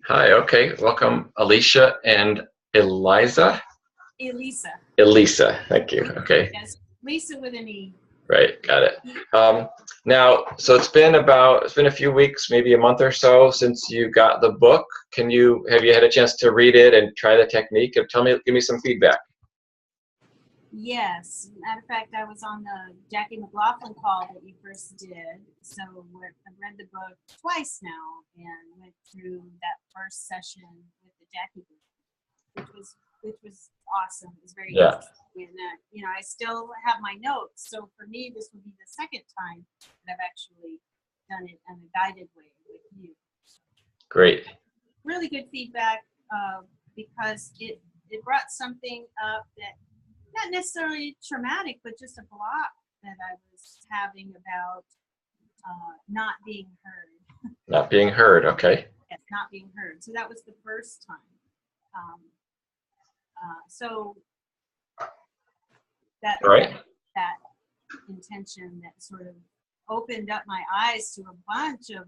Hi, okay. Welcome, Alicia and Eliza. Elisa. Elisa, thank you. Okay, Yes, Lisa with an E. right, got it. Now, so it's been a few weeks, maybe a month or so since you got the book. Have you had a chance to read it and try the technique? Give me some feedback. Yes, matter of fact, I was on the Jackie McLaughlin call that you first did. So I've read the book twice now and went through that first session with the Jackie book, which was awesome. It was very interesting. And I still have my notes. So for me, this will be the second time that I've actually done it in a guided way with you. Great. Really good feedback because it brought something up that not necessarily traumatic, but just a block that I was having about not being heard. Not being heard, okay. Yes, not being heard. So that was the first time. So that intention that sort of opened up my eyes to a bunch of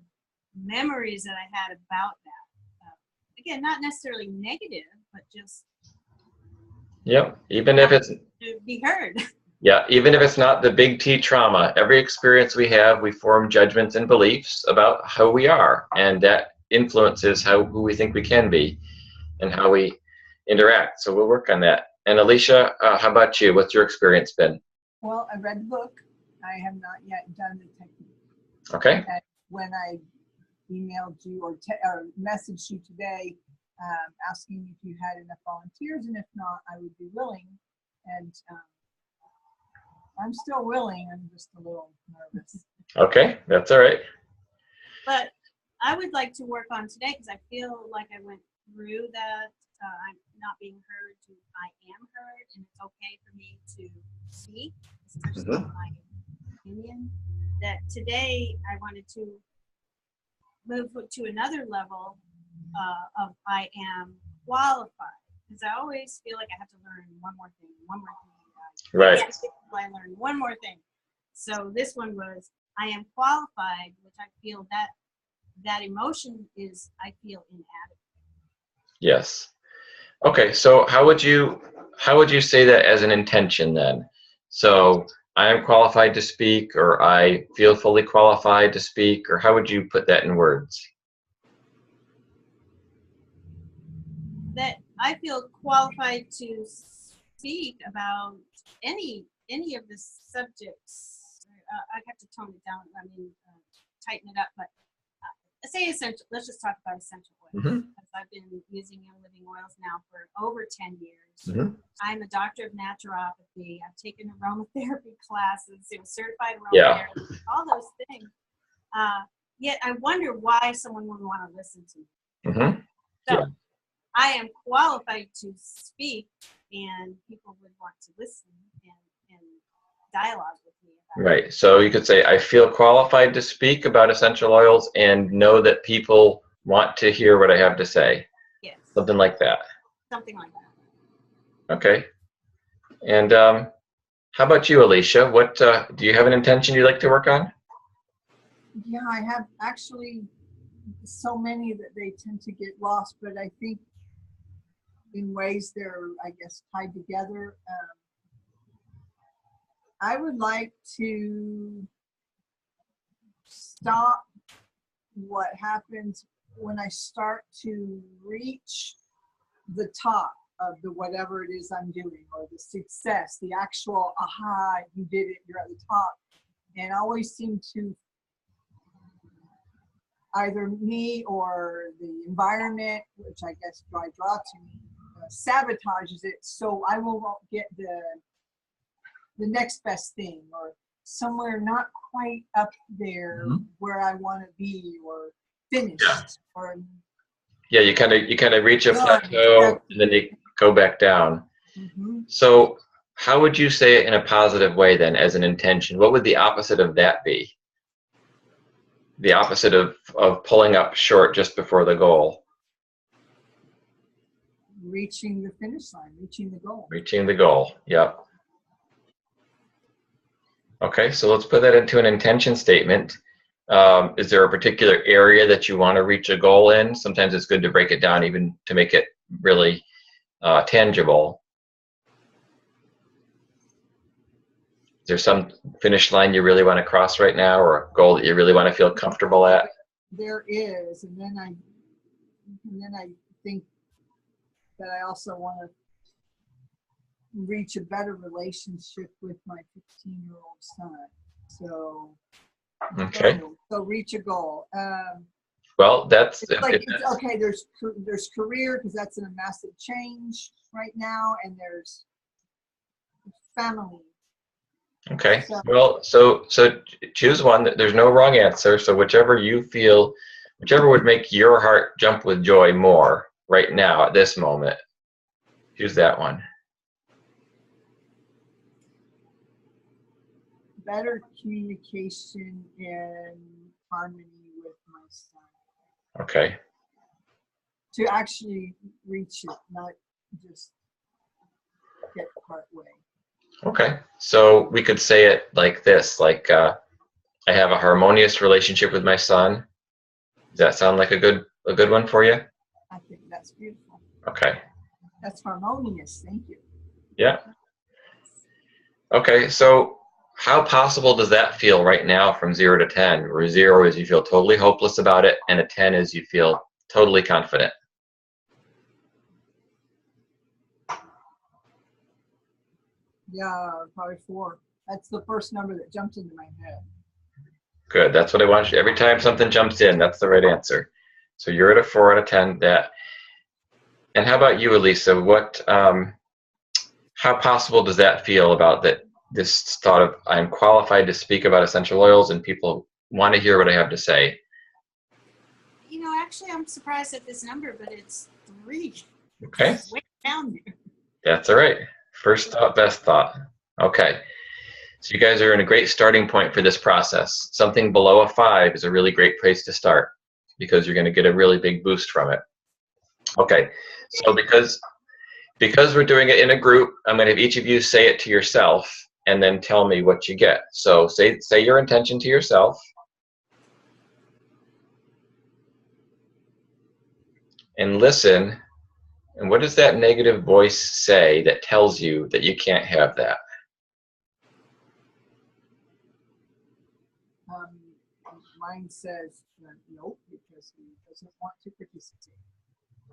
memories that I had about that. Again, not necessarily negative, but just even if it's to be heard. Yeah, even if it's not the big T trauma, every experience we have, we form judgments and beliefs about how we are, and that influences who we think we can be and how we interact. So we'll work on that. And Alicia, how about you? What's your experience been? Well, I read the book. I have not yet done the technique. Okay. And when I emailed you or messaged you today, asking if you had enough volunteers, and if not, I would be willing. And I'm still willing. I'm just a little nervous. Okay, that's all right. But I would like to work on today because I feel like I went through that. I'm not being heard to I am heard, and it's okay for me to speak, especially my opinion. That today I wanted to move to another level of I am qualified, because I always feel like I have to learn one more thing. Right. I learned one more thing. So this one was I am qualified, which I feel that emotion is I feel inadequate. Yes. Okay, so how would you say that as an intention then? So I am qualified to speak, or I feel fully qualified to speak, or how would you put that in words? That I feel qualified to speak about any of the subjects. I have to tone it down. I mean, tighten it up. But say essential. Let's just talk about essential oils. Because I've been using Young Living Oils now for over 10 years. I'm a doctor of naturopathy. I've taken aromatherapy classes, certified aromatherapy, all those things. Yet I wonder why someone would want to listen to me. So I am qualified to speak, and people would want to listen and dialogue with me about it. Right. So you could say, I feel qualified to speak about essential oils and know that people want to hear what I have to say. Yes. Something like that. Something like that. Okay. And how about you, Alicia? What do you have an intention you'd like to work on? Yeah, I have actually so many that they tend to get lost, but I think in ways they're, I guess, tied together. I would like to stop what happens when I start to reach the top of the whatever it is I'm doing, or the success, the actual aha, you did it, you're at the top. And I always seem to, either me or the environment, which I guess I draw to me, sabotages it, so I won't get the next best thing, or somewhere not quite up there where I want to be, or finished, or you kind of reach a plateau and then you go back down. So how would you say it in a positive way then, as an intention? What would the opposite of that be? The opposite of pulling up short just before the goal? Reaching the finish line, reaching the goal. Reaching the goal, yep. Okay, so let's put that into an intention statement. Is there a particular area that you want to reach a goal in? Sometimes it's good to break it down even to make it really tangible. Is there some finish line you really want to cross right now, or a goal that you really want to feel comfortable at? There is, and then I think that I also want to reach a better relationship with my 15-year-old son. So, okay. So reach a goal. Well, that's like okay. There's career, because that's in a massive change right now, and there's family. Okay. Well, so choose one. There's no wrong answer. So whichever you feel, whichever would make your heart jump with joy more right now at this moment, choose that one. Better communication and harmony with my son. Okay. To actually reach it, not just get part way. Okay. So we could say it like this, like I have a harmonious relationship with my son. Does that sound like a good one for you? I think that's beautiful. Okay. That's harmonious. Thank you. Yeah. Okay, so how possible does that feel right now from 0 to 10? Where 0 is you feel totally hopeless about it, and a 10 is you feel totally confident. Yeah, probably 4. That's the first number that jumped into my head. Good, that's what I want you. Every time something jumps in, that's the right answer. So you're at a 4 out of 10. That. And how about you, Elisa? What? How possible does that feel about that? This thought of I'm qualified to speak about essential oils, and people want to hear what I have to say. You know, actually, I'm surprised at this number, but it's 3. Okay. It's way down there. That's all right. First thought, best thought. Okay. So you guys are in a great starting point for this process. Something below a 5 is a really great place to start because you're going to get a really big boost from it. Okay. So because we're doing it in a group, I'm going to have each of you say it to yourself and then tell me what you get. So say your intention to yourself. And listen. And what does that negative voice say that tells you that you can't have that? Mine says nope, because he doesn't want to participate.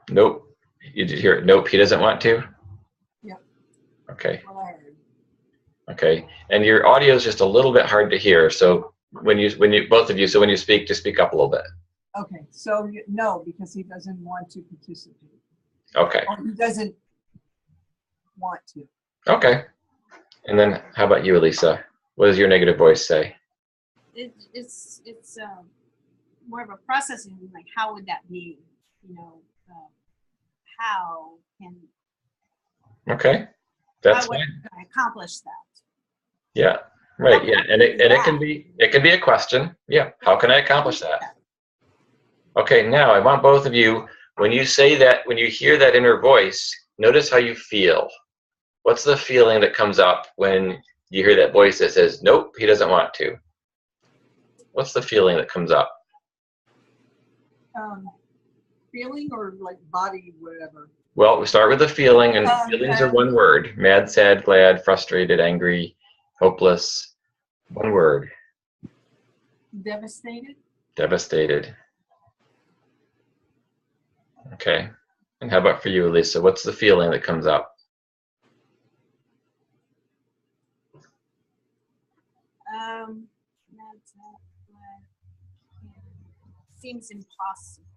Nope. You did hear it. Nope, he doesn't want to? Yep. Okay. Well, I heard. Okay. And your audio is just a little bit hard to hear. So when you both of you, so when you speak, just speak up a little bit. Okay. So no, because he doesn't want to participate. Okay. Or he doesn't want to. Okay. And then how about you, Elisa? What does your negative voice say? It's more of a processing, like how would that be? You know, how can? Okay, that's fine. I accomplish that? Yeah, right. Yeah, and it can be a question. Yeah, how can I accomplish that? Okay, now I want both of you, when you say that, when you hear that inner voice, notice how you feel. What's the feeling that comes up when you hear that voice that says, nope, he doesn't want to? What's the feeling that comes up? Feeling or like body, whatever? Well, we start with the feeling, and feelings are one word. Mad, sad, glad, frustrated, angry, hopeless. One word. Devastated. Devastated. Okay. And how about for you, Elisa? What's the feeling that comes up? Seems impossible.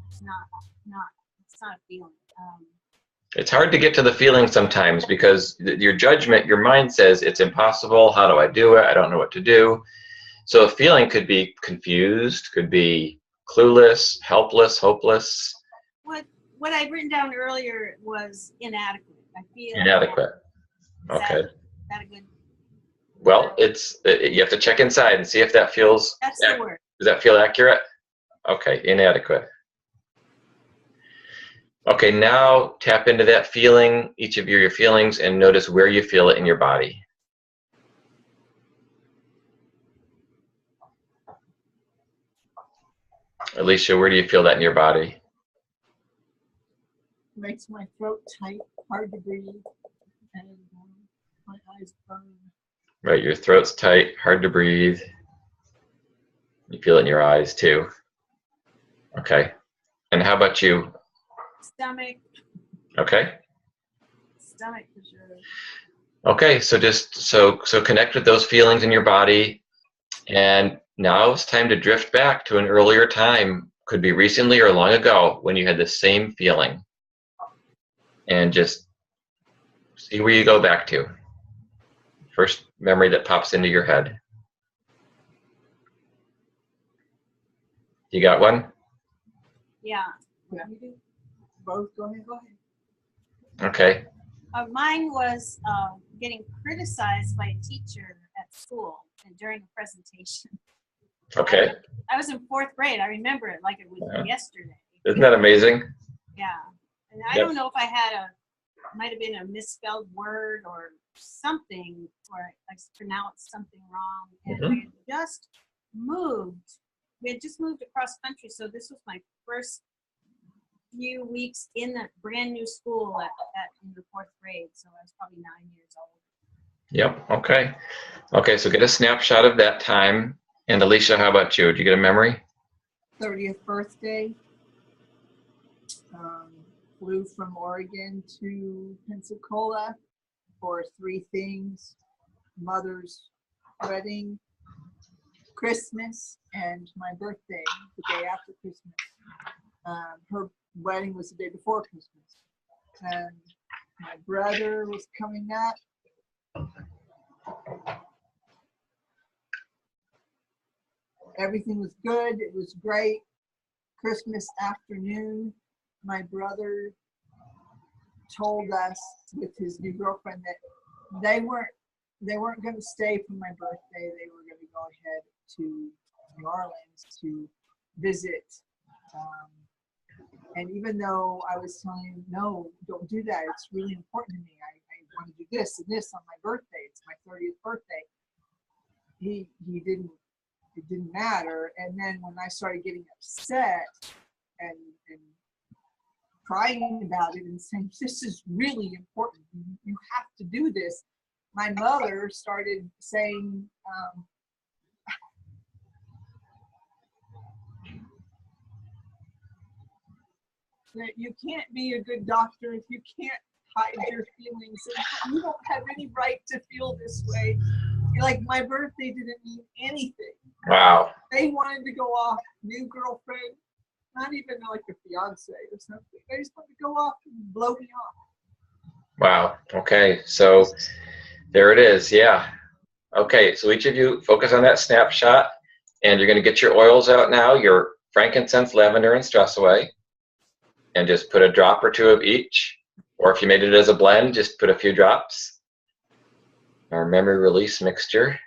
It's not a feeling. It's hard to get to the feeling sometimes because your judgment, your mind says it's impossible. How do I do it? I don't know what to do. So a feeling could be confused, could be clueless, helpless, hopeless. What I'd written down earlier was inadequate. I feel inadequate. Okay. Is that a good? Well, you have to check inside and see if that feels. That's the word. Does that feel accurate? Okay, inadequate. Okay, now tap into that feeling, each of your feelings, and notice where you feel it in your body. Alicia, where do you feel that in your body? Makes my throat tight, hard to breathe, and my eyes burn. Right, your throat's tight, hard to breathe. You feel it in your eyes too. Okay. And how about you? Stomach. Okay. Stomach for sure. Okay, so just so connect with those feelings in your body, and now it's time to drift back to an earlier time. Could be recently or long ago when you had the same feeling, and just see where you go back to. First memory that pops into your head. You got one? Yeah. Yeah. Both, go ahead. Okay. Mine was getting criticized by a teacher at school and during a presentation. Okay. I was in 4th grade. I remember it like it was yesterday. Isn't that amazing? Yeah. And I don't know if I had might have been a misspelled word or something, or I pronounced something wrong. And we had just moved. We had just moved across country. So this was my first few weeks in a brand new school in the 4th grade. So I was probably 9 years old. Yep. Okay. Okay. So get a snapshot of that time. And Alicia, how about you? Did you get a memory? 30th birthday. Flew from Oregon to Pensacola for 3 things: mother's wedding, Christmas, and my birthday, the day after Christmas. Her wedding was the day before Christmas. And my brother was coming up. Everything was good. It was great. Christmas afternoon, my brother told us with his new girlfriend that they weren't going to stay for my birthday. They were going to go ahead to New Orleans to visit. And even though I was telling him, no, don't do that. It's really important to me. I want to do this and this on my birthday. It's my 30th birthday. He didn't. It didn't matter. And then when I started getting upset and crying about it and saying, this is really important, you have to do this, my mother started saying, that you can't be a good doctor if you can't hide your feelings, and you don't have any right to feel this way. Like, my birthday didn't mean anything. Wow. They wanted to go off, new girlfriend, not even like a fiance or something. They just wanted to go off and blow me off. Wow. Okay. So there it is. Yeah. Okay. So each of you focus on that snapshot, and you're going to get your oils out now, your frankincense, lavender, and stress away, and just put a drop or 2 of each. Or if you made it as a blend, just put a few drops. Our memory release mixture.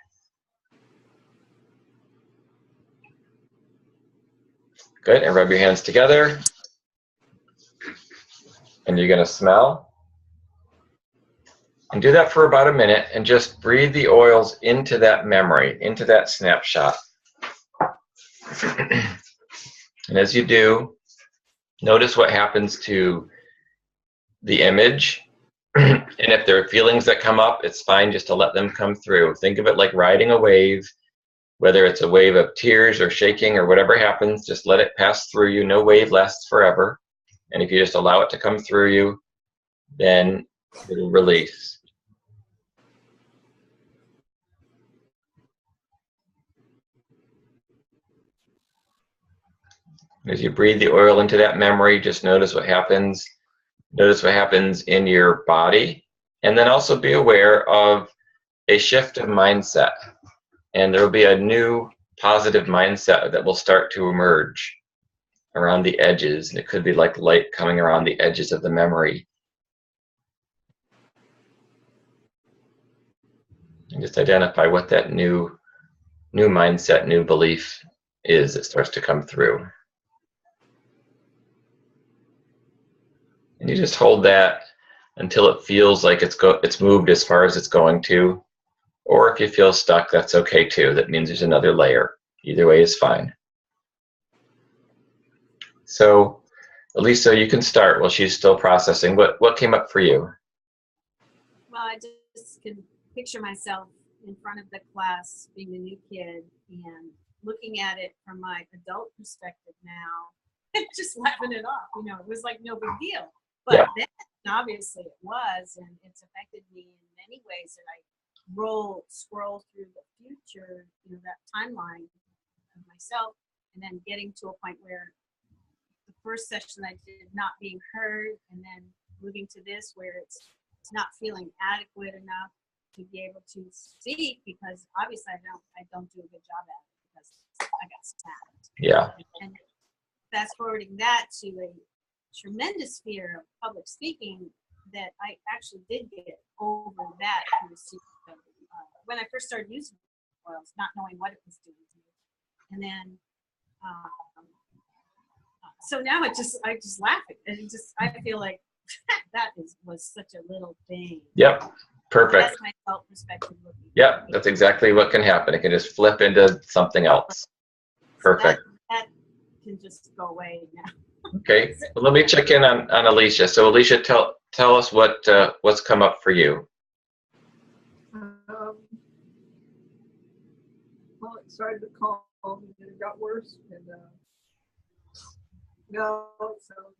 Good, and rub your hands together. And you're gonna smell. And do that for about a minute and just breathe the oils into that memory, into that snapshot. And as you do, notice what happens to the image. And if there are feelings that come up, it's fine just to let them come through. Think of it like riding a wave, whether it's a wave of tears or shaking or whatever happens, just let it pass through you. No wave lasts forever. And if you just allow it to come through you, then it'll release. As you breathe the oil into that memory, just notice what happens. Notice what happens in your body. And then also be aware of a shift of mindset. And there will be a new positive mindset that will start to emerge around the edges. And it could be like light coming around the edges of the memory. And just identify what that new mindset, new belief is that starts to come through. And you just hold that until it feels like it's moved as far as it's going to. Or if you feel stuck, that's okay too. That means there's another layer. Either way is fine. So, Elisa, you can start while she's still processing. What came up for you? Well, I just can picture myself in front of the class being a new kid and looking at it from my adult perspective now and just laughing it off. You know, it was like no big deal. But Yeah. then obviously it was, and it's affected me in many ways that I scroll through the future, you know, that timeline of myself, and then getting to a point where the first session I did not being heard, and then moving to this where it's not feeling adequate enough to be able to speak, because obviously I don't do a good job at it because I got snapped. Yeah. And fast forwarding that to a tremendous fear of public speaking that I actually did get over that through when I first started using oils, not knowing what it was doing to me. And then so now I just laugh at it, and I feel like was such a little thing. Yep. Perfect. That's my self perspective. Yep, that's exactly what can happen. It can just flip into something else. Perfect. So that can just go away now. Okay. Well, let me check in on Alicia. So Alicia, tell us what's come up for you. Well, it started to calm and then it got worse. And no, so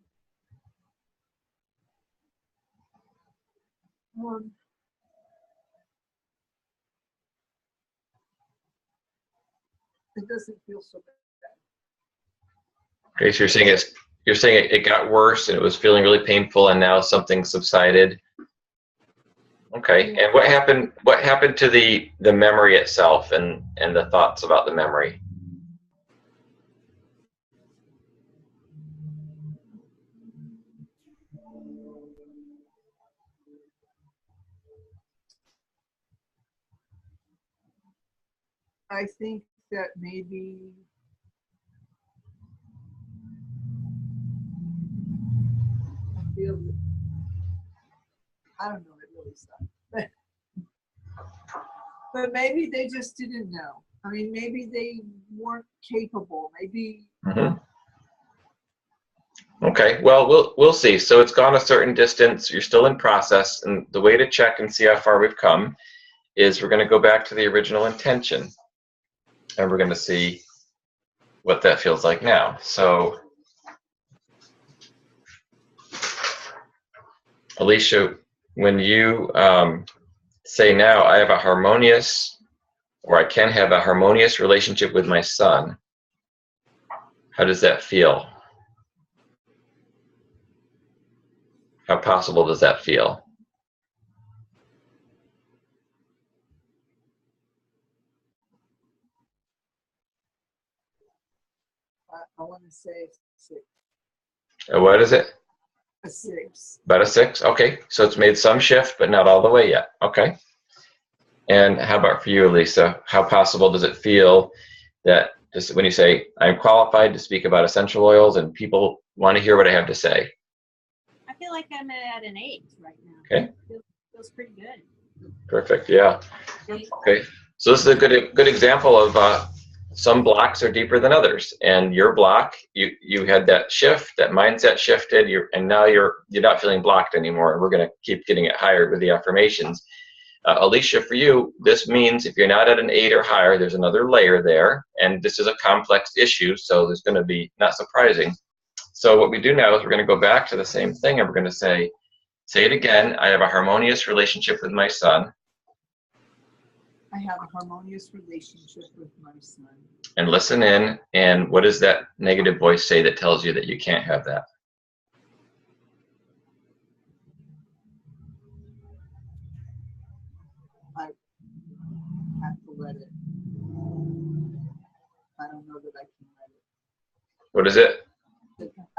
it doesn't feel so bad. Okay, so you're saying it got worse and it was feeling really painful, and now something subsided. Okay. And what happened to the memory itself and the thoughts about the memory? I think that maybe I don't know, it really sucked. But maybe they just didn't know. I mean, maybe they weren't capable. Maybe. Mm-hmm. Okay. Well, we'll see. So it's gone a certain distance. You're still in process, and the way to check and see how far we've come is we're going to go back to the original intention, and we're going to see what that feels like now. So, Alicia, when you say now, I have a harmonious, or I can have a harmonious relationship with my son, how does that feel? How possible does that feel? I want to say 6. What is it? A 6. About a 6? Okay, so it's made some shift, but not all the way yet. Okay. And how about for you, Elisa? How possible does it feel that just when you say, I'm qualified to speak about essential oils and people want to hear what I have to say? I feel like I'm at an 8 right now. Okay. Feels pretty good. Perfect, yeah. Okay, so this is a good example of some blocks are deeper than others, and your block, you had that shift, that mindset shifted, and now you're not feeling blocked anymore, and we're going to keep getting it higher with the affirmations. Alicia, for you, this means if you're not at an 8 or higher, there's another layer there, and this is a complex issue, so there's going to be, not surprising. So what we do now is we're going to go back to the same thing, and we're going to say it again, I have a harmonious relationship with my son. I have a harmonious relationship with my son. And listen in, and what does that negative voice say that tells you that you can't have that? I have to let it. I don't know that I can let it. What is it?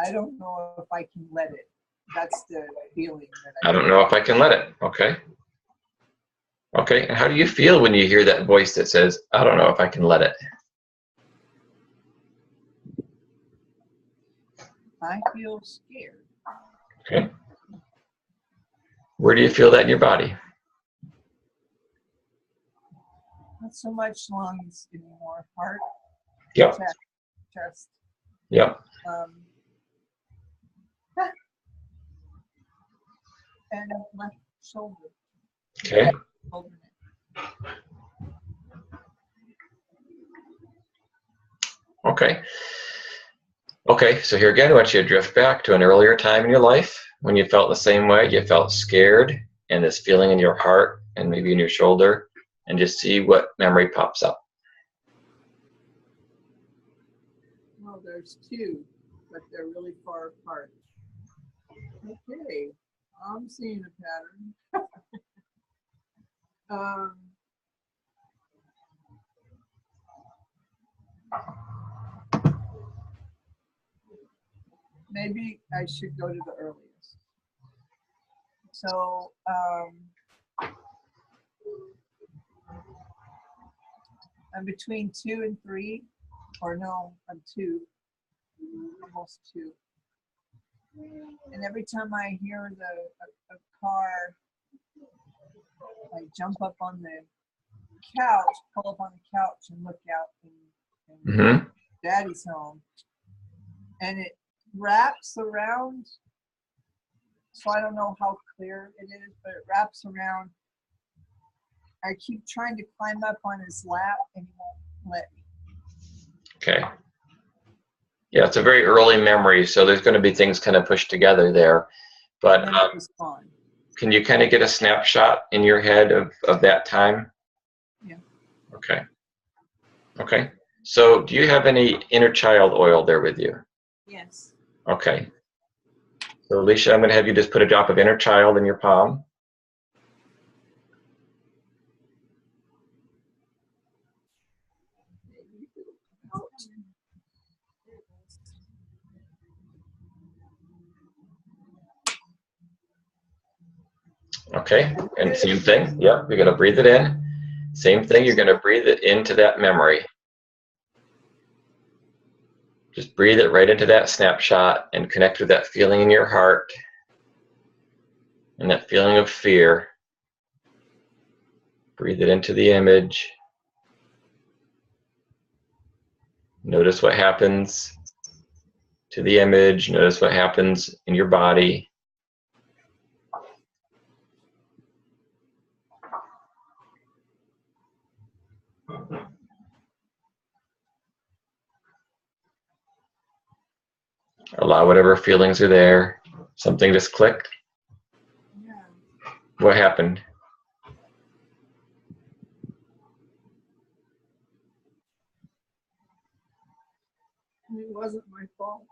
I don't know if I can let it. That's the feeling that I don't know if I can let it. Okay. Okay, and how do you feel when you hear that voice that says, I don't know if I can let it? I feel scared. Okay. Where do you feel that in your body? Not so much lungs anymore. Heart. Yep. Chest. Yep. and left shoulder. Okay. Shoulder neck. Okay. Okay, so here again, I want you to drift back to an earlier time in your life when you felt the same way. You felt scared, and this feeling in your heart and maybe in your shoulder, and just see what memory pops up. Well, there's two, but they're really far apart. Okay, I'm seeing a pattern. Maybe I should go to the earliest. So, I'm between 2 and 3, or no, I'm 2, almost 2. And every time I hear a car, I jump up on the couch, pull up on the couch and look out, and Daddy's home. And it wraps around, so I don't know how clear it is, but it wraps around. I keep trying to climb up on his lap and he won't let me. Okay. Yeah, it's a very early memory, so there's going to be things kind of pushed together there. But can you kind of get a snapshot in your head of that time? Yeah. Okay. Okay. So do you have any inner child oil there with you? Yes. Okay. So Alicia, I'm going to have you just put a drop of inner child in your palm. Okay, and same thing. Yep, you're going to breathe it in. Same thing, you're going to breathe it into that memory. Just breathe it right into that snapshot and connect with that feeling in your heart and that feeling of fear. Breathe it into the image. Notice what happens to the image. Notice what happens in your body. Allow whatever feelings are there. Something just clicked. Yeah. What happened? It wasn't my fault.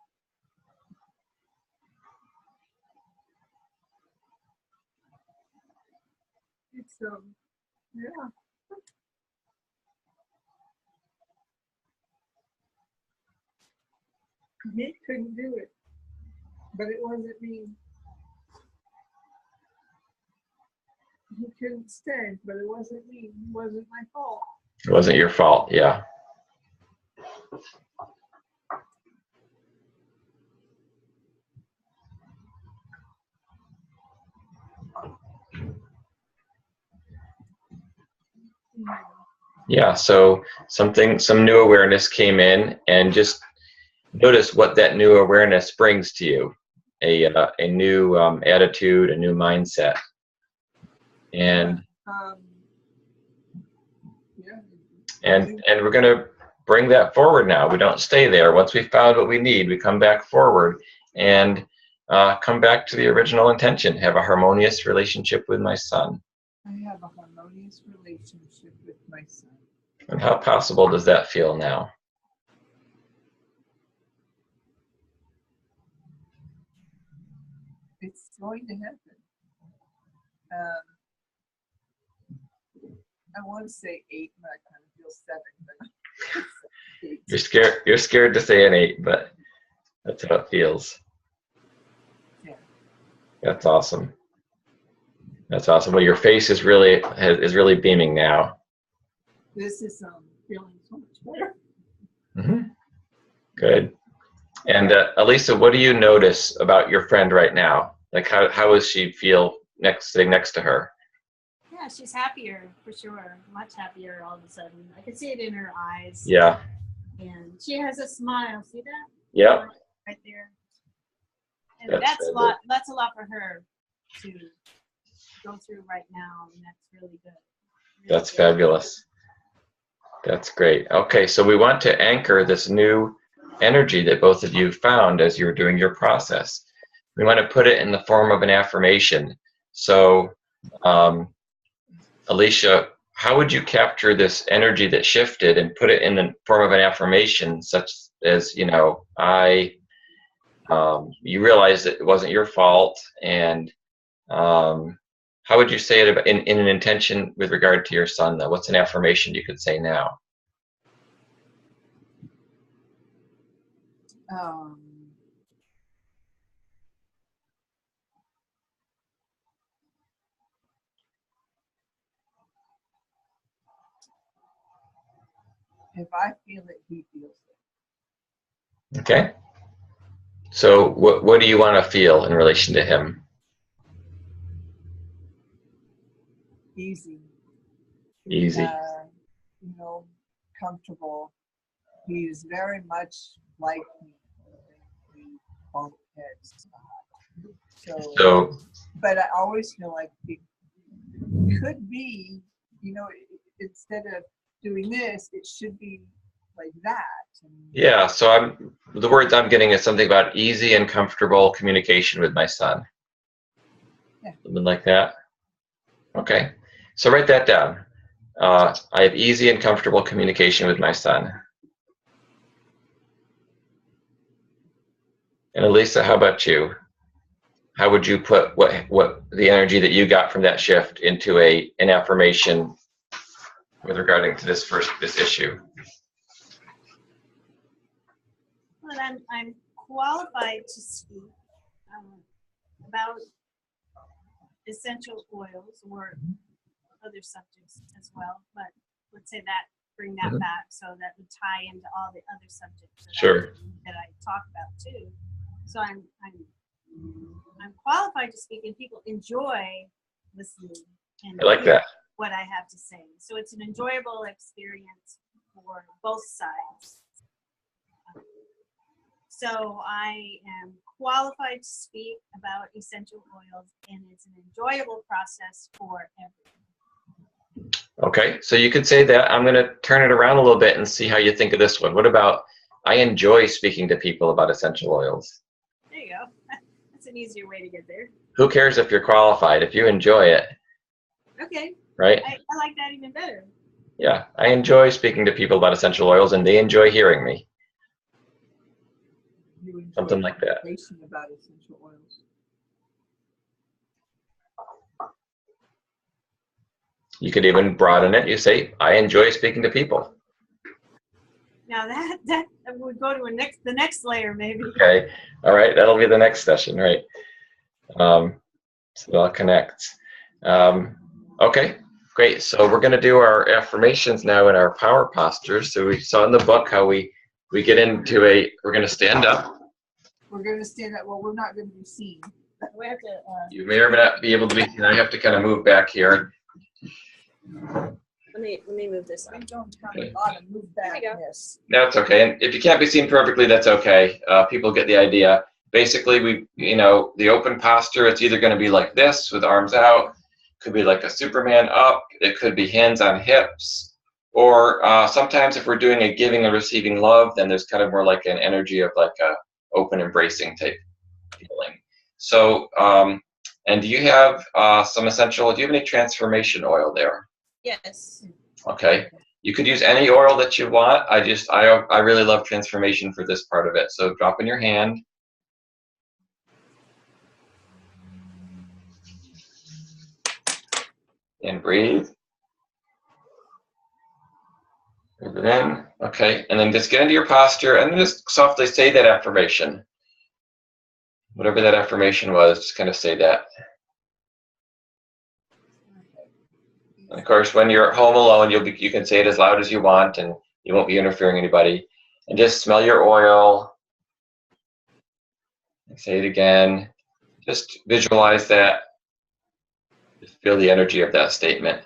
It's yeah. He couldn't do it, but it wasn't me. He couldn't stand, but it wasn't me. It wasn't my fault. It wasn't your fault, yeah. Yeah, so some new awareness came in, and just notice what that new awareness brings to you. A new attitude, a new mindset. And and we're going to bring that forward now. We don't stay there. Once we've found what we need, we come back forward and come back to the original intention. Have a harmonious relationship with my son. I have a harmonious relationship with my son. And how possible does that feel now? It's going to happen. I want to say 8, but I kind of feel 7. But 8. You're scared to say an 8, but that's how it feels. Yeah. That's awesome. That's awesome. Well, your face is really beaming now. This is feeling so much better. Mm-hmm. Good. And Elisa, what do you notice about your friend right now? Like, how does she feel sitting next to her? Yeah, she's happier for sure. Much happier all of a sudden. I can see it in her eyes. Yeah. And she has a smile. See that? Yeah. Right there. And that's a lot for her. to go through right now, and that's really good. That's fabulous. That's great. Okay, so we want to anchor this new energy that both of you found as you were doing your process. We want to put it in the form of an affirmation. So, Alicia, how would you capture this energy that shifted and put it in the form of an affirmation, such as, you know, you realized that it wasn't your fault, and how would you say it about, in an intention with regard to your son, though? What's an affirmation you could say now? If I feel it, he feels it. Okay. So what do you want to feel in relation to him? Easy. Easy. You know, comfortable. He is very much like me. We both heads. So, but I always feel like it could be, you know, instead of doing this, it should be like that. Yeah, so the words I'm getting is something about easy and comfortable communication with my son. Yeah. Something like that. Okay, so write that down. I have easy and comfortable communication with my son. And Elisa, how about you? How would you put what the energy that you got from that shift into an affirmation with regarding to this issue? Well, I'm qualified to speak about essential oils or other subjects as well, but let's say that, bring that back, so that would tie into all the other subjects that I talk about too. So I'm qualified to speak, and people enjoy listening and I like that. What I have to say. So it's an enjoyable experience for both sides. So I am qualified to speak about essential oils, and it's an enjoyable process for everyone. Okay, so you could say that. I'm going to turn it around a little bit and see how you think of this one. What about, I enjoy speaking to people about essential oils? There you go. That's an easier way to get there. Who cares if you're qualified? If you enjoy it. Okay. Right? I like that even better. Yeah, I enjoy speaking to people about essential oils, and they enjoy hearing me. Something like that. About essential oils. You could even broaden it. You say, I enjoy speaking to people. Now that would go to the next layer, maybe. Okay. All right. That'll be the next session, right? So that'll connect. Okay. Great. So we're going to do our affirmations now in our power postures. So we saw in the book how we get into we're going to stand up. We're going to stand up. Well, we're not going to be seen. We have to. You may or may not be able to be seen. I have to kind of move back here. Let me move this up. We don't have a lot of move backness. That's okay. And if you can't be seen perfectly, that's okay. People get the idea. Basically, the open posture, it's either going to be like this with arms out. Could be like a Superman up. It could be hands on hips. Or sometimes if we're doing a giving and receiving love, then there's kind of more like an energy of like a open embracing type feeling. So, and do you have do you have any transformation oil there? Yes. Okay. You could use any oil that you want. I really love transformation for this part of it. So drop in your hand. And breathe. Breathe it in. Okay. And then just get into your posture and then just softly say that affirmation. Whatever that affirmation was, just kind of say that. And of course, when you're home alone, you can say it as loud as you want, and you won't be interfering anybody. And just smell your oil. And say it again. Just visualize that. Just feel the energy of that statement.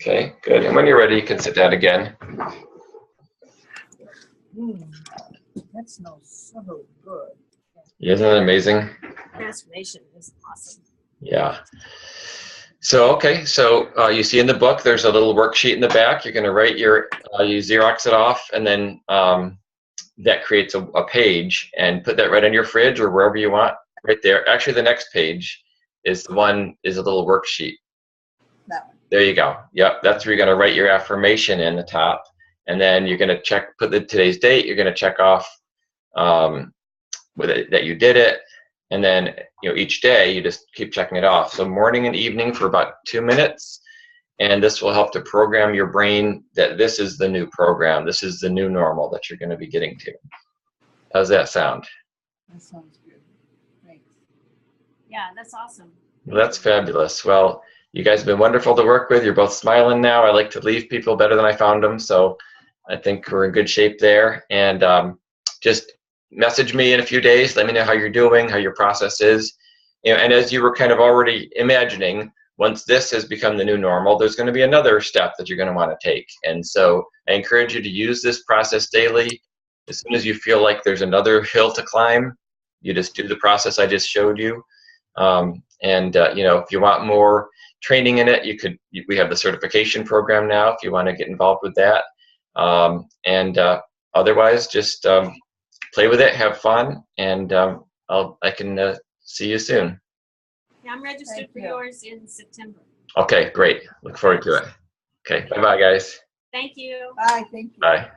Okay, good. And when you're ready, you can sit down again. That smells so good. Isn't that amazing? Transformation is awesome. Yeah. So, okay, so you see in the book, there's a little worksheet in the back. You're going to write your, you Xerox it off, and then that creates a page, and put that right on your fridge or wherever you want, right there. Actually, the next page is a little worksheet. That one. There you go. Yep, that's where you're going to write your affirmation in the top, and then you're going to put today's date. You're going to check off that you did it, and then each day you just keep checking it off. So morning and evening for about 2 minutes, and this will help to program your brain that this is the new program. This is the new normal that you're going to be getting to. How's that sound? That sounds good. Thanks. Yeah, that's awesome. Well, that's fabulous. Well, you guys have been wonderful to work with. You're both smiling now. I like to leave people better than I found them, so I think we're in good shape there. And just message me in a few days. Let me know how you're doing, how your process is. And as you were kind of already imagining, once this has become the new normal, there's going to be another step that you're going to want to take. And so I encourage you to use this process daily. As soon as you feel like there's another hill to climb, you just do the process I just showed you. If you want more training in it, we have the certification program now if you want to get involved with that. Otherwise, just play with it, have fun, and I can see you soon. Yeah, I'm registered for yours in September. Okay, great. Look forward to it. Okay, bye-bye, guys. Thank you. Bye. Thank you. Bye.